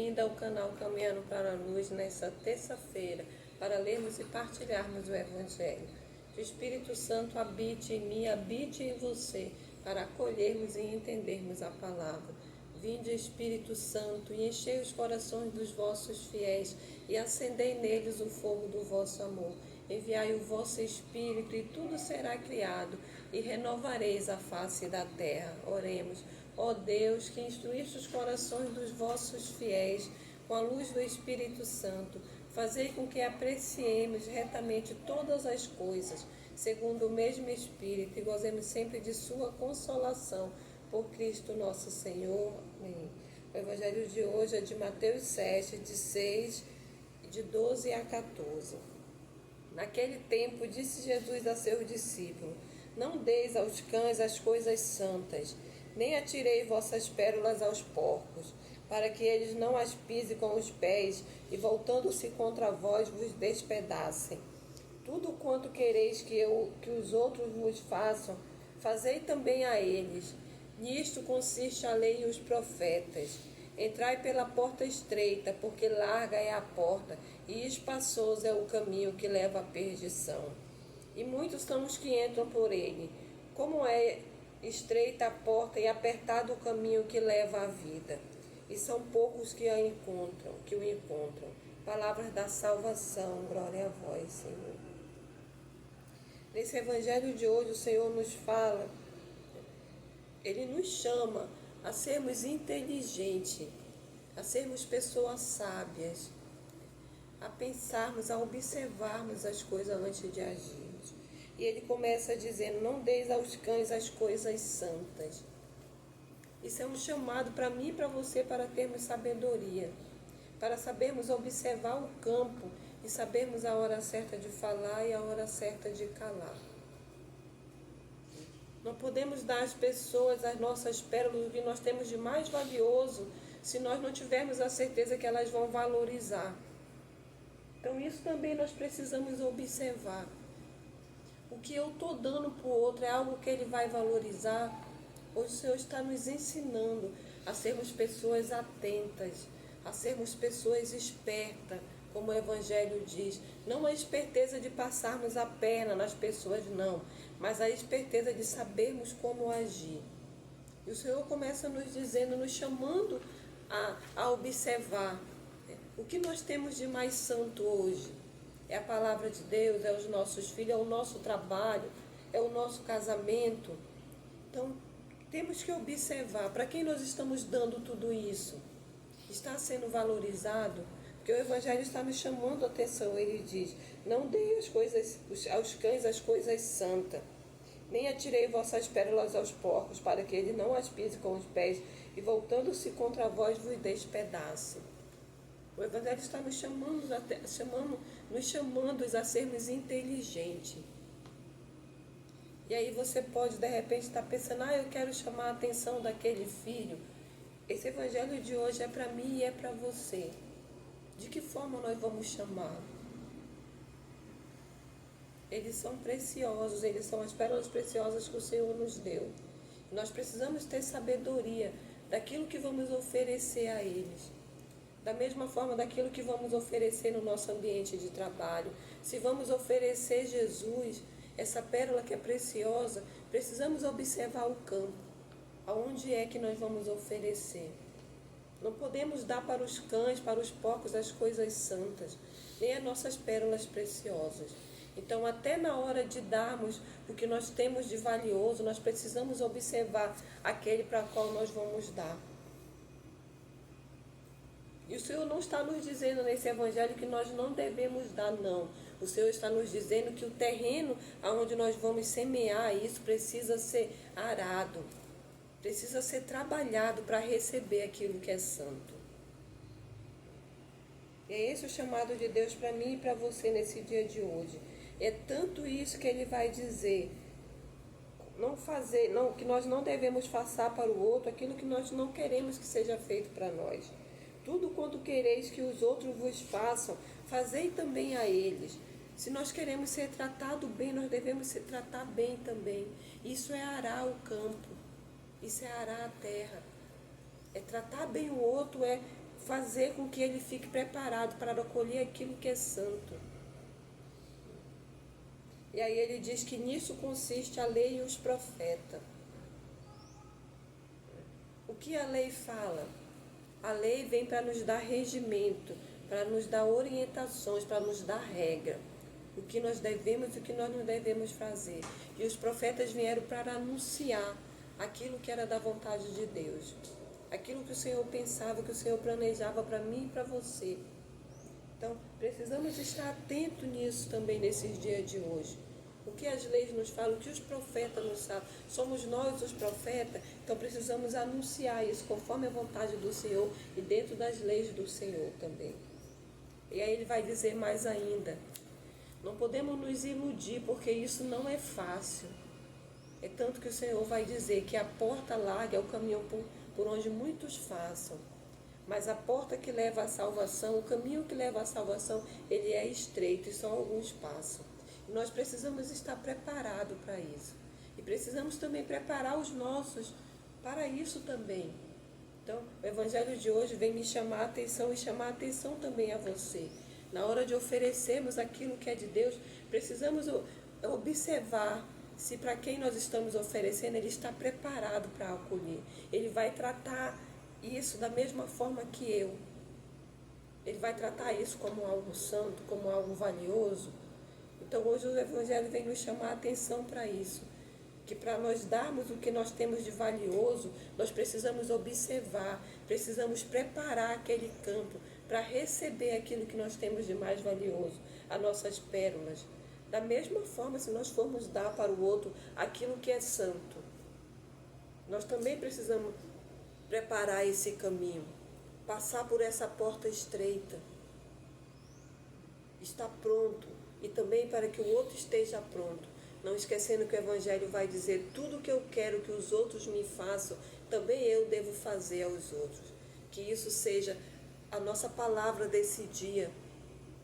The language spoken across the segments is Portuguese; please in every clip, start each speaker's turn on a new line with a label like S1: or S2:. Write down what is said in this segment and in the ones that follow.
S1: bem-vinda ao canal Caminhando para a Luz nesta terça-feira, para lermos e partilharmos o Evangelho. Que o Espírito Santo habite em mim, habite em você, para acolhermos e entendermos a palavra. Vinde, Espírito Santo, e enchei os corações dos vossos fiéis, e acendei neles o fogo do vosso amor. Enviai o vosso Espírito, e tudo será criado, e renovareis a face da terra. Oremos. Ó Deus, que instruíste os corações dos vossos fiéis com a luz do Espírito Santo, fazei com que apreciemos retamente todas as coisas, segundo o mesmo Espírito, e gozemos sempre de sua consolação, por Cristo nosso Senhor. Amém. O Evangelho de hoje é de Mateus 7, de 12 a 14. Naquele tempo disse Jesus a seus discípulos: não deis aos cães as coisas santas, nem atirei vossas pérolas aos porcos, para que eles não as pisem com os pés, e voltando-se contra vós vos despedacem. Tudo quanto quereis que os outros vos façam, fazei também a eles. Nisto consiste a lei e os profetas. Entrai pela porta estreita, porque larga é a porta, e espaçoso é o caminho que leva à perdição. E muitos são os que entram por ele. Como é estreita a porta e apertado o caminho que leva à vida, e são poucos que o encontram. Palavras da salvação, glória a vós, Senhor. Nesse evangelho de hoje, o Senhor nos fala, Ele nos chama a sermos inteligentes, a sermos pessoas sábias, a pensarmos, a observarmos as coisas antes de agirmos. E ele começa dizendo: não deis aos cães as coisas santas. Isso é um chamado para mim e para você, para termos sabedoria, para sabermos observar o campo e sabermos a hora certa de falar e a hora certa de calar. Não podemos dar às pessoas as nossas pérolas, o que nós temos de mais valioso, se nós não tivermos a certeza que elas vão valorizar. Então isso também nós precisamos observar. O que eu estou dando para o outro é algo que ele vai valorizar? Hoje o Senhor está nos ensinando a sermos pessoas atentas, a sermos pessoas espertas, como o Evangelho diz. Não a esperteza de passarmos a perna nas pessoas, não, mas a esperteza de sabermos como agir. E o Senhor começa nos dizendo, nos chamando a observar o que nós temos de mais santo hoje. É a palavra de Deus, é os nossos filhos, é o nosso trabalho, é o nosso casamento. Então, temos que observar para quem nós estamos dando tudo isso. Está sendo valorizado? Porque o Evangelho está nos chamando a atenção. Ele diz: não dei aos cães as coisas santas, nem atirei vossas pérolas aos porcos, para que ele não as pise com os pés, e voltando-se contra vós vos despedace. O Evangelho está nos chamando a sermos inteligentes. E aí você pode de repente estar pensando: eu quero chamar a atenção daquele filho. Esse Evangelho de hoje é para mim e é para você. De que forma nós vamos chamar? Eles são preciosos, eles são as pérolas preciosas que o Senhor nos deu. Nós precisamos ter sabedoria daquilo que vamos oferecer a eles. Da mesma forma daquilo que vamos oferecer no nosso ambiente de trabalho. Se vamos oferecer Jesus, essa pérola que é preciosa, precisamos observar o campo. Aonde é que nós vamos oferecer? Não podemos dar para os cães, para os porcos, as coisas santas, nem as nossas pérolas preciosas. Então, até na hora de darmos o que nós temos de valioso, nós precisamos observar aquele para qual nós vamos dar. E o Senhor não está nos dizendo nesse Evangelho que nós não devemos dar, não. O Senhor está nos dizendo que o terreno onde nós vamos semear isso precisa ser arado, precisa ser trabalhado para receber aquilo que é santo. E é esse o chamado de Deus para mim e para você nesse dia de hoje. É tanto isso que Ele vai dizer. Que nós não devemos passar para o outro aquilo que nós não queremos que seja feito para nós. Tudo quanto quereis que os outros vos façam, fazei também a eles. Se nós queremos ser tratados bem, nós devemos se tratar bem também. Isso é arar o campo, isso é arar a terra. É tratar bem o outro, é fazer com que ele fique preparado para acolher aquilo que é santo. E aí ele diz que nisso consiste a lei e os profetas. O que a lei fala? A lei vem para nos dar regimento, para nos dar orientações, para nos dar regra. O que nós devemos e o que nós não devemos fazer. E os profetas vieram para anunciar aquilo que era da vontade de Deus. Aquilo que o Senhor pensava, que o Senhor planejava para mim e para você. Então, precisamos estar atentos nisso também nesses dias de hoje. O que as leis nos falam, o que os profetas nos falam. Somos nós os profetas, então precisamos anunciar isso conforme a vontade do Senhor e dentro das leis do Senhor também. E aí ele vai dizer mais ainda, não podemos nos iludir porque isso não é fácil. É tanto que o Senhor vai dizer que a porta larga é o caminho por onde muitos passam. Mas a porta que leva à salvação, o caminho que leva à salvação, ele é estreito e só alguns passam. E nós precisamos estar preparados para isso. E precisamos também preparar os nossos para isso também. Então, o Evangelho de hoje vem me chamar a atenção e chamar a atenção também a você. Na hora de oferecermos aquilo que é de Deus, precisamos observar se para quem nós estamos oferecendo, ele está preparado para acolher. Ele vai tratar isso da mesma forma que eu. Ele vai tratar isso como algo santo, como algo valioso. Então hoje o Evangelho vem nos chamar a atenção para isso. Que para nós darmos o que nós temos de valioso, nós precisamos observar, precisamos preparar aquele campo para receber aquilo que nós temos de mais valioso, as nossas pérolas. Da mesma forma, se nós formos dar para o outro aquilo que é santo, nós também precisamos preparar esse caminho, passar por essa porta estreita, estar pronto e também para que o outro esteja pronto. Não esquecendo que o Evangelho vai dizer, tudo que eu quero que os outros me façam, também eu devo fazer aos outros. Que isso seja a nossa palavra desse dia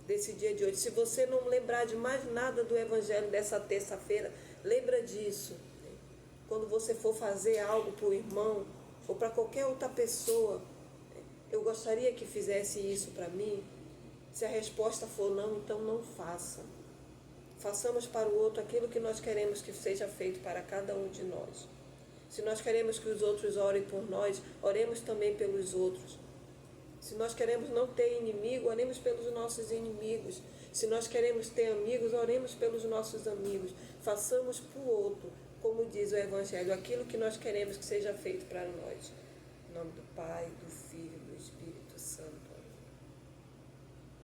S1: de hoje. Se você não lembrar de mais nada do Evangelho dessa terça-feira, lembra disso. Quando você for fazer algo para o irmão ou para qualquer outra pessoa, eu gostaria que fizesse isso para mim. Se a resposta for não, então não faça. Façamos para o outro aquilo que nós queremos que seja feito para cada um de nós. Se nós queremos que os outros orem por nós, oremos também pelos outros. Se nós queremos não ter inimigo, oremos pelos nossos inimigos. Se nós queremos ter amigos, oremos pelos nossos amigos. Façamos para o outro, como diz o Evangelho, aquilo que nós queremos que seja feito para nós. Em nome do Pai, do Filho e do Espírito Santo.